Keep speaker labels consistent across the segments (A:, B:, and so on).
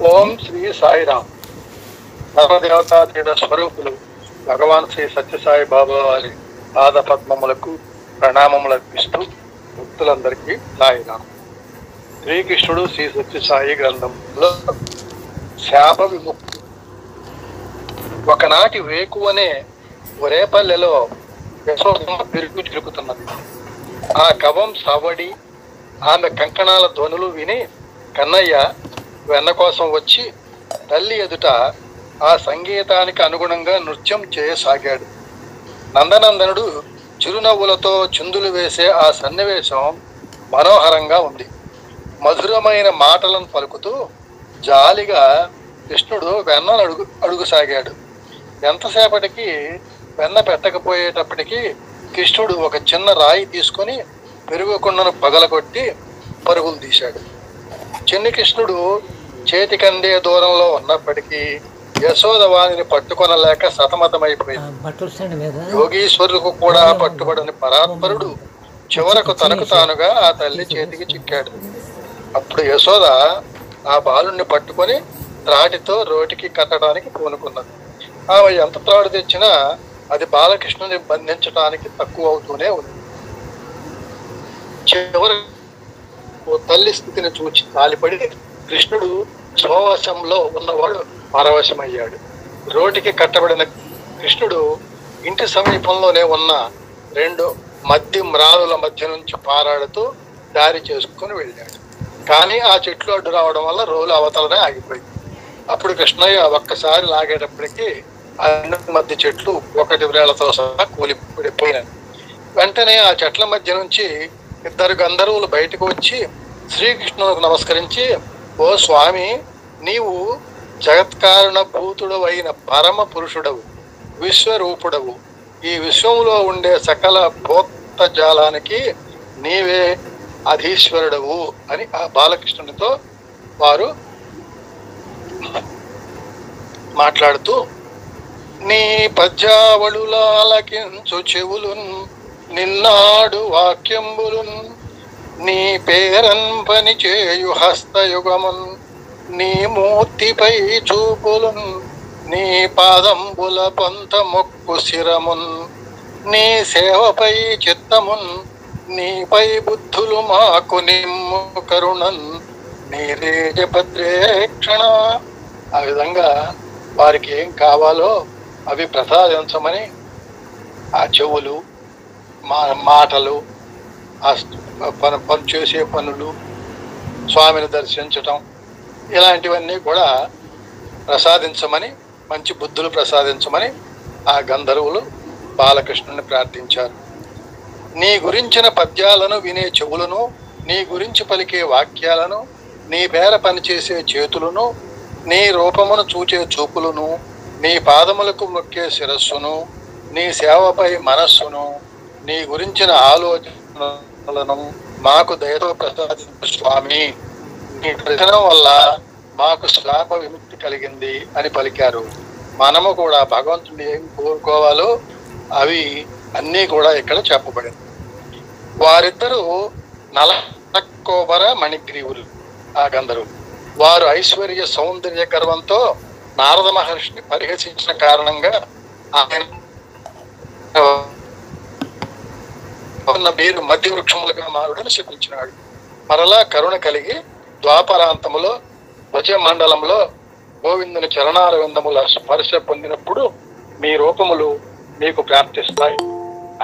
A: ఓం శ్రీ సాయిరామ్. సర్వదేవతాతీత స్వరూపులు భగవాన్ శ్రీ సత్యసాయి బాబా వారి పాద పద్మములకు ప్రణామములు అర్పిస్తూ భక్తులందరికీ సాయిరామ్. శ్రీకృష్ణుడు శ్రీ సత్యసాయి గ్రంథంలో శాప విముక్తి. ఒకనాటి వేకువనే ఒరేపల్లెలో యశోదమ్మ పెరుగు చిలుకుతున్నది. ఆ కవం సవడి, ఆమె కంకణాల ధ్వనులు విని కన్నయ్య వెన్న కోసం వచ్చి తల్లి ఎదుట ఆ సంగీతానికి అనుగుణంగా నృత్యం చేయసాగాడు. నందనందనుడు చిరునవ్వులతో చిందులు వేసే ఆ సన్నివేశం మనోహరంగా ఉంది. మధురమైన మాటలను పలుకుతూ జాలిగా కృష్ణుడు వెన్నను అడుగుసాగాడు. ఎంతసేపటికి వెన్న పెట్టకపోయేటప్పటికీ కృష్ణుడు ఒక చిన్న రాయి తీసుకొని పెరుగుకుండను పగలగొట్టి పరుగులు తీశాడు. చిన్ని కృష్ణుడు చేతికందే దూరంలో ఉన్నప్పటికీ యశోద వాణిని పట్టుకొనలేక సతమతమైపోయింది. యోగీశ్వరులకు కూడా పట్టుబడని పరాత్పరుడు చివరకు తనకు తానుగా ఆ తల్లి చేతికి చిక్కాడు. అప్పుడు యశోద ఆ బాలుణ్ణి పట్టుకొని త్రాటితో రోటికి కట్టడానికి పూనుకున్నది. ఆమె ఎంత త్రాడు తెచ్చినా అది బాలకృష్ణుని బంధించడానికి తక్కువ అవుతూనే ఉంది. చివరి తల్లి స్థితిని చూచి తాలిపడి కృష్ణుడు స్వవశంలో ఉన్నవాడు పరవశమయ్యాడు. రోటికి కట్టబడిన కృష్ణుడు ఇంటి సమీపంలోనే ఉన్న రెండు మధ్య మ్రానుల మధ్య నుంచి పారాడుతూ దారి చేసుకుని వెళ్ళాడు. కానీ ఆ చెట్లు అడ్డు రావడం వల్ల రోలు అవతలనే ఆగిపోయింది. అప్పుడు కృష్ణయ్య ఒక్కసారి లాగేటప్పటికీ ఆ మధ్య చెట్లు ఒకటి వ్రేళ్లతో సహా కూలిపడిపోయినాయి. వెంటనే ఆ చెట్ల మధ్య నుంచి ఇద్దరు గంధర్వులు బయటకు వచ్చి శ్రీకృష్ణునికి నమస్కరించి, ఓ స్వామి, నీవు జగత్కారణ భూతుడవు అయిన పరమ పురుషుడవు, విశ్వరూపుడవు. ఈ విశ్వంలో ఉండే సకల భూత జాలానికి నీవే అధీశ్వరుడవు అని ఆ బాలకృష్ణునితో వారు మాట్లాడుతూ, నీ పద్యావళులాలకించు చెవులున్ నిన్నాడు వాక్యంబులున్, నీ పేరన్ పని చేయు హస్తయుగమున్, నీ మూర్తిపై చూపులున్, నీ పాదంబుల పొంత మొక్కు శిరమున్, నీ సేవపై చిత్తమున్, నీపై బుద్ధులు మాకు నిమ్ము కరుణన్, నీరేజపత్రేక్షణ. ఆ విధంగా వారికి ఏం కావాలో అవి ప్రసాదించమని ఆ చెవులు, మాటలు, పని చేసే పనులు, స్వామిని దర్శించటం, ఇలాంటివన్నీ కూడా ప్రసాదించమని, మంచి బుద్ధులు ప్రసాదించమని ఆ గంధర్వులు బాలకృష్ణుని ప్రార్థించారు. నీ గురించిన పద్యాలను వినే చెవులను, నీ గురించి పలికే వాక్యాలను, నీ పేర పనిచేసే చేతులను, నీ రూపమును చూచే చూపులను, నీ పాదములకు మొక్కే శిరస్సును, నీ సేవపై మనస్సును, నీ గురించిన ఆలోచనలను మాకు దయతో ప్రసాదించు స్వామి. నీ దర్శనం వల్ల మాకు శాప విముక్తి కలిగింది అని పలికారు. మనము కూడా భగవంతుడు ఏం కోరుకోవాలో అవి అన్నీ కూడా ఇక్కడ చెప్పబడింది. వారిద్దరూ నలకోబర మణిగ్రీవులు, ఆ గంధర్వులు. వారు ఐశ్వర్య సౌందర్య గర్వంతో నారద మహర్షిని పరిహసించిన కారణంగా ఆయన మీరు మధ్య వృక్షములుగా మారుడని శపించినాడు. మరలా కరుణ కలిగి ద్వాపరాంతములో ధ్వజ మండలంలో గోవిందుని చరణాల విందముల స్పర్శ పొందినప్పుడు మీ రూపములు మీకు ప్రాప్తిస్తాయి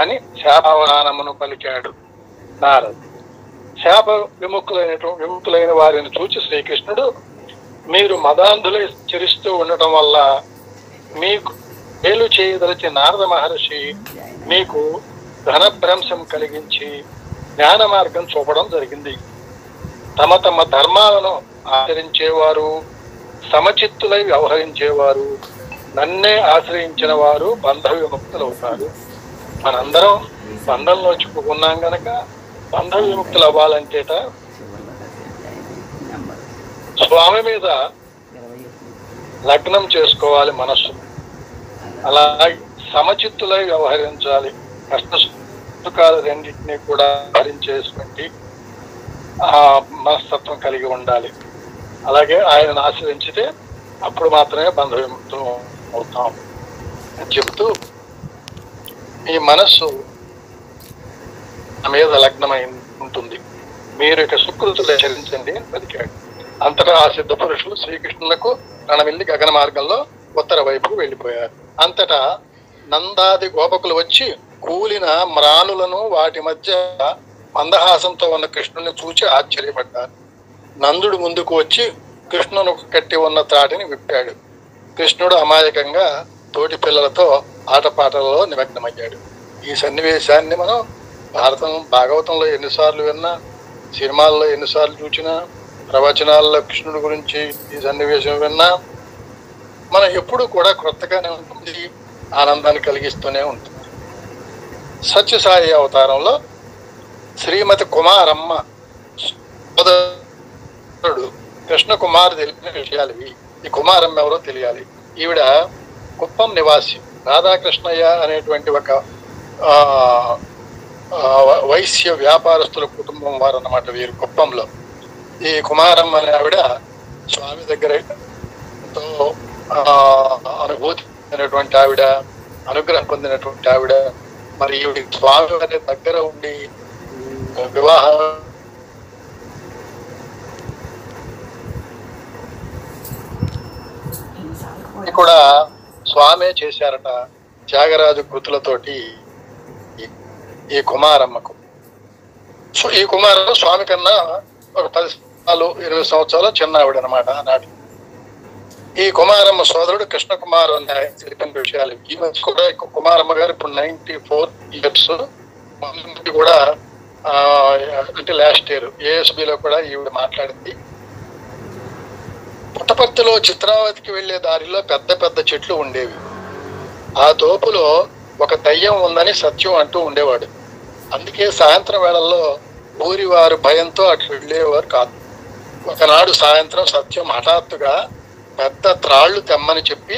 A: అని శాపవనానమును పలికాడు నారదు. శాప విముక్తులైన వారిని చూచి శ్రీకృష్ణుడు, మీరు మదాంధులై చరిస్తూ ఉండటం వల్ల మీకు మేలు చేయదలిచి నారద మహర్షి మీకు ధనభ్రంశం కలిగించి జ్ఞాన మార్గం చూపడం జరిగింది. తమ తమ ధర్మాలను ఆచరించేవారు, సమచిత్తులై వ్యవహరించేవారు, నన్నే ఆశ్రయించిన వారు బంధ విముక్తులవుతారు. మనందరం బంధంలో చిక్కుకున్నాం గనక బంధ విముక్తులు అవ్వాలంటేట స్వామి మీద లగ్నం చేసుకోవాలి మనస్సు. అలాగే సమచిత్తులై వ్యవహరించాలి. కష్ట సుఖాలు రెండింటినీ కూడా భరించేటువంటి ఆ మనస్తత్వం కలిగి ఉండాలి. అలాగే ఆయనను ఆశ్రయించితే అప్పుడు మాత్రమే బంధ విముక్తం అవుతాం అని చెబుతూ మీ మనస్సు మీద లగ్నమై ఉంటుంది, మీరు ఇక సుకృతులు ఆచరించండి అని పలికాడు. అంతటా ఆ సిద్ధ పురుషులు శ్రీకృష్ణులకు రణమిల్లి గగన మార్గంలో ఉత్తర వైపుకు వెళ్ళిపోయారు. అంతటా నందాది గోపకులు వచ్చి కూలిన మ్రానులను వాటి మధ్య మందహాసంతో ఉన్న కృష్ణుని చూచి ఆశ్చర్యపడ్డారు. నందుడు ముందుకు వచ్చి కృష్ణును కట్టి ఉన్న త్రాటిని విప్పాడు. కృష్ణుడు అమాయకంగా తోటి పిల్లలతో ఆటపాటలలో నిమగ్నమయ్యాడు. ఈ సన్నివేశాన్ని మనం భాగవతంలో ఎన్నిసార్లు విన్నా, సినిమాల్లో ఎన్నిసార్లు చూసినా, ప్రవచనాల్లో కృష్ణుడి గురించి ఈ సన్నివేశం విన్నా మనం ఎప్పుడు కూడా క్రొత్తగానే ఉంటుంది, ఆనందాన్ని కలిగిస్తూనే ఉంటుంది. సత్యసాయి అవతారంలో శ్రీమతి కుమారమ్మ సోదరుడు కృష్ణ కుమార్ తెలిపిన విషయాలు ఇవి. ఈ కుమారమ్మ ఎవరో తెలియాలి. ఈవిడ కుప్పం నివాసి, రాధాకృష్ణయ్య అనేటువంటి ఒక వైశ్య వ్యాపారస్తుల కుటుంబం వారు అన్నమాట వీరు కుప్పంలో. ఈ కుమారమ్మ అనే ఆవిడ స్వామి దగ్గర ఎంతో అనుభూతి పొందినటువంటి ఆవిడ, అనుగ్రహం పొందినటువంటి ఆవిడ. మరి ఈవిడ స్వామి వారి దగ్గర ఉండి వివాహం కూడా స్వామే చేశారట త్యాగరాజు కృతులతోటి ఈ కుమారమ్మకు. సో ఈ కుమారమ్మ స్వామి కన్నా ఒక 10-20 సంవత్సరాలు చిన్న ఆవిడ అనమాట నాటి. ఈ కుమారమ్మ సోదరుడు కృష్ణ కుమార్ అని ఆయన తెలిపిన విషయాలు. ఈ మధ్య కూడా కుమారమ్మ గారు ఇప్పుడు 94 ఇయర్స్ కూడా అంటే లాస్ట్ ఇయర్ ఏఎస్బిలో కూడా ఈవిడ మాట్లాడింది. పుట్టపర్తిలో చిత్రావతికి వెళ్లే దారిలో పెద్ద పెద్ద చెట్లు ఉండేవి. ఆ తోపులో ఒక దయ్యం ఉందని సత్యం అంటూ ఉండేవాడు. అందుకే సాయంత్రం వేళల్లో ఊరి వారు భయంతో అటు వెళ్ళేవారు కాదు. ఒకనాడు సాయంత్రం సత్యం హఠాత్తుగా పెద్ద త్రాళ్లు తెమ్మని చెప్పి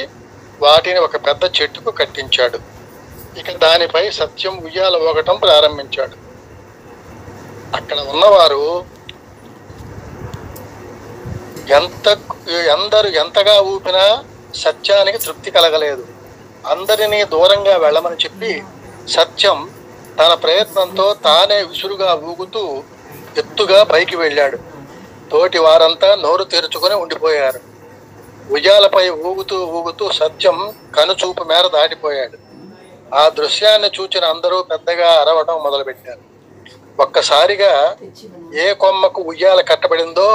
A: వాటిని ఒక పెద్ద చెట్టుకు కట్టించాడు. ఇక దానిపై సత్యం ఉయ్యాల ఊగటం ప్రారంభించాడు. అక్కడ ఉన్నవారు అందరూ ఎంతగా ఊపినా సత్యానికి తృప్తి కలగలేదు. అందరినీ దూరంగా వెళ్ళమని చెప్పి సత్యం తన ప్రయత్నంతో తానే విసురుగా ఊగుతూ ఎత్తుగా పైకి వెళ్ళాడు. తోటి వారంతా నోరు తెరుచుకొని ఉండిపోయారు. ఉయ్యాలపై ఊగుతూ ఊగుతూ సత్యం కనుచూపు మేర దాటిపోయాడు. ఆ దృశ్యాన్ని చూచిన అందరూ పెద్దగా అరవడం మొదలుపెట్టారు. ఒక్కసారిగా ఏ కొమ్మకు ఉయ్యాల కట్టబడిందో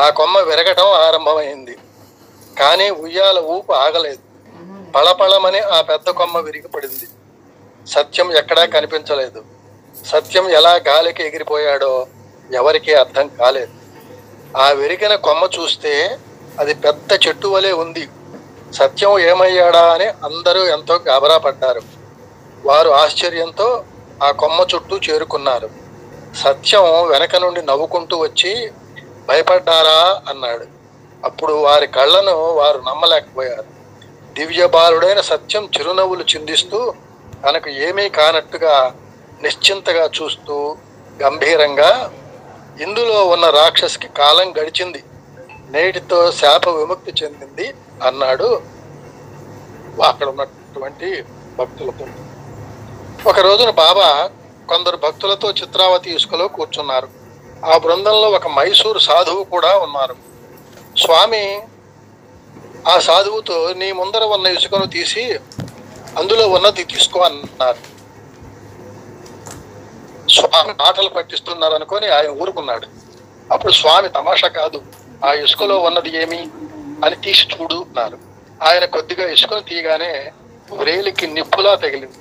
A: ఆ కొమ్మ విరగటం ఆరంభమైంది. కానీ ఉయ్యాల ఊపు ఆగలేదు. పళపళమని ఆ పెద్ద కొమ్మ విరిగిపడింది. సత్యం ఎక్కడా కనిపించలేదు. సత్యం ఎలా గాలికి ఎగిరిపోయాడో ఎవరికీ అర్థం కాలేదు. ఆ విరిగిన కొమ్మ చూస్తే అది పెద్ద చెట్టు వలె ఉంది. సత్యం ఏమయ్యాడా అని అందరూ ఎంతో గాబరా పడ్డారు. వారు ఆశ్చర్యంతో ఆ కొమ్మ చుట్టూ చేరుకున్నారు. సత్యం వెనక నుండి నవ్వుకుంటూ వచ్చి, భయపడ్డారా అన్నాడు. అప్పుడు వారి కళ్ళను వారు నమ్మలేకపోయారు. దివ్య బాలుడైన సత్యం చిరునవ్వులు చిందిస్తూ తనకు ఏమీ కానట్టుగా నిశ్చింతగా చూస్తూ గంభీరంగా, ఇందులో ఉన్న రాక్షసికి కాలం గడిచింది, నేటితో శాప విముక్తి చెందింది అన్నాడు అక్కడ ఉన్నటువంటి భక్తులతో. ఒక రోజున బాబా కొందరు భక్తులతో చిత్రావతి ఇసుకలో కూర్చున్నారు. ఆ బృందంలో ఒక మైసూరు సాధువు కూడా ఉన్నారు. స్వామి ఆ సాధువుతో, నీ ముందర ఉన్న ఇసుకను తీసి అందులో ఉన్నది తీసుకో అన్నారు. స్వామి ఆటలు పట్టిస్తున్నారు అనుకొని ఆయన ఊరుకున్నాడు. అప్పుడు స్వామి, తమాషా కాదు, ఆ ఇసుకలో ఉన్నది ఏమి అని తీసి చూడు అన్నారు. ఆయన కొద్దిగా ఇసుకను తీయగానే వ్రేలికి నిప్పులా తగిలింది.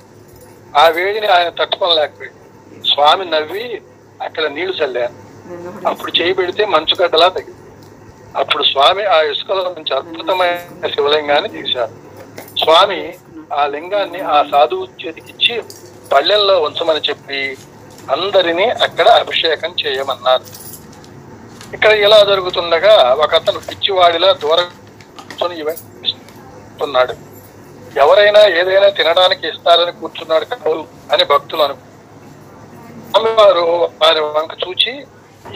A: ఆ వేడిని ఆయన తట్టుకోలేకపోయాడు. స్వామి నవ్వి అక్కడ నీళ్లు చల్లారు. అప్పుడు చేయి పెడితే మంచుగడ్డలా తగిలింది. అప్పుడు స్వామి ఆ ఇసుకలో నుంచి అద్భుతమైన శివలింగాన్ని తీశారు. స్వామి ఆ లింగాన్ని ఆ సాధువు చేతికిచ్చి పళ్ళెంలో ఉంచమని చెప్పి అందరినీ అక్కడ అభిషేకం చేయమన్నారు. ఇక్కడ ఇలా జరుగుతుండగా ఒక అతను పిచ్చివాడిలా దూరం ఇస్తున్నాడు. ఎవరైనా ఏదైనా తినడానికి ఇస్తారని కూర్చున్నాడు కాదు అని భక్తులు అనుకు. స్వామివారు వారి వంక చూచి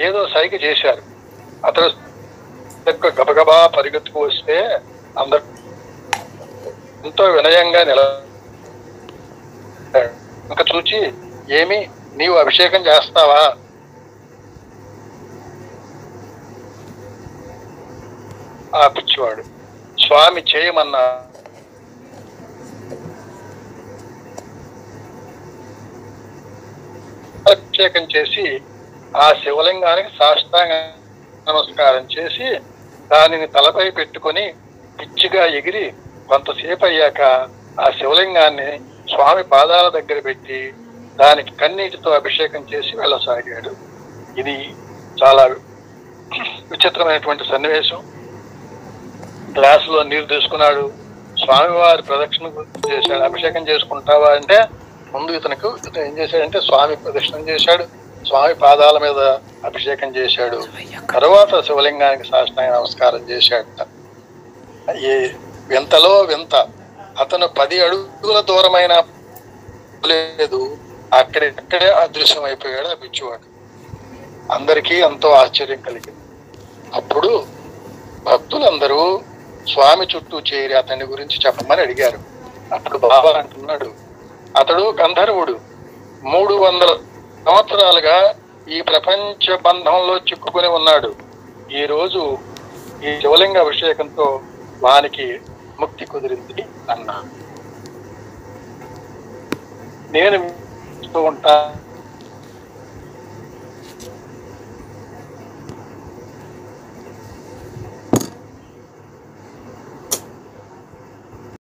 A: ఏదో సైగ చేశారు. అతడు గబగబా పరిగెత్తుకు వస్తే అందరు ఎంతో వినయంగా ఇంకా చూచి, ఏమి నీవు అభిషేకం చేస్తావా? ఆ పిచ్చివాడు స్వామి చేయమన్నా అభిషేకం చేసి ఆ శివలింగానికి సాష్టాంగ నమస్కారం చేసి దానిని తలపై పెట్టుకొని పిచ్చిగా ఎగిరి కొంతసేపు అయ్యాక ఆ శివలింగాన్ని స్వామి పాదాల దగ్గర పెట్టి దానికి కన్నీటితో అభిషేకం చేసి వెళ్ళసాగాడు. ఇది చాలా విచిత్రమైనటువంటి సన్నివేశం. గ్లాసులో నీరు తీసుకున్నాడు, స్వామివారి ప్రదక్షిణ చేశాడు. అభిషేకం చేసుకుంటావా అంటే ముందు ఇతను ఏం చేశాడంటే స్వామి ప్రదక్షిణం చేశాడు, స్వామి పాదాల మీద అభిషేకం చేశాడు, తర్వాత శివలింగానికి సాష్టాంగ నమస్కారం చేశాడు. ఏ వింతలో వింత, అతను 10 అడుగుల దూరమైన లేదు, అక్కడే అదృశ్యం అయిపోయాడు ఆ పిచ్చివాడు. అందరికీ ఎంతో ఆశ్చర్యం కలిగింది. అప్పుడు భక్తులందరూ స్వామి చుట్టూ చేరి అతని గురించి చెప్పమని అడిగారు. అప్పుడు బాబా అంటున్నాడు, అతడు గంధర్వుడు, 300 సంవత్సరాలుగా ఈ ప్రపంచ బంధంలో చిక్కుకుని ఉన్నాడు. ఈ రోజు ఈ శివలింగ అభిషేకంతో వానికి ముక్తి కుదిరింది అన్నా. నేను ఉంటా